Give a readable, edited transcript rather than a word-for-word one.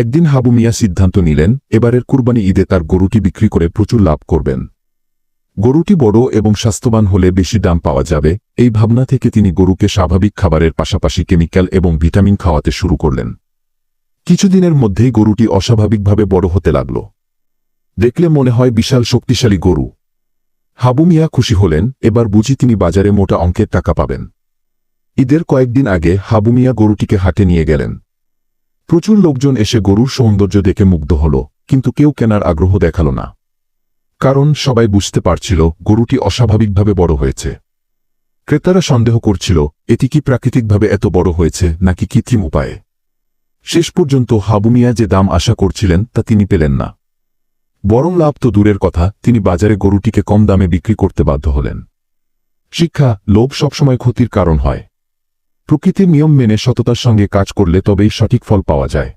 একদিন হাবু মিয়া সিদ্ধান্ত নিলেন এবারের কুরবানি ঈদে তার গরুটি বিক্রি করে প্রচুর লাভ করবেন। গরুটি বড় এবং স্বাস্থ্যবান হলে বেশি দাম পাওয়া যাবে, এই ভাবনা থেকে তিনি গরুকে স্বাভাবিক খাবারের পাশাপাশি কেমিক্যাল এবং ভিটামিন খাওয়াতে শুরু করলেন। কিছুদিনের মধ্যেই গরুটি অস্বাভাবিকভাবে বড় হতে লাগল। দেখলে মনে হয় বিশাল শক্তিশালী গরু। হাবু মিয়া খুশি হলেন, এবার বুঝি তিনি বাজারে মোটা অঙ্কের টাকা পাবেন। ঈদের কয়েকদিন আগে হাবু মিয়া গরুটিকে হাটে নিয়ে গেলেন। প্রচুর লোকজন এসে গরুর সৌন্দর্য দেখে মুগ্ধ হল, কিন্তু কেউ কেনার আগ্রহ দেখাল না। কারণ সবাই বুঝতে পারছিল গরুটি অস্বাভাবিকভাবে বড় হয়েছে। ক্রেতারা সন্দেহ করছিল এটি কি প্রাকৃতিকভাবে এত বড় হয়েছে নাকি কৃত্রিম উপায়ে। শেষ পর্যন্ত হাবু মিয়া যে দাম আশা করছিলেন তা তিনি পেলেন না। বরং লাভ তো দূরের কথা, তিনি বাজারে গরুটিকে কম দামে বিক্রি করতে বাধ্য হলেন। শিক্ষা: লোভ সবসময় ক্ষতির কারণ হয়। প্রকৃতির নিয়ম মেনে সততার সঙ্গে কাজ করলে তবেই সঠিক ফল পাওয়া যায়।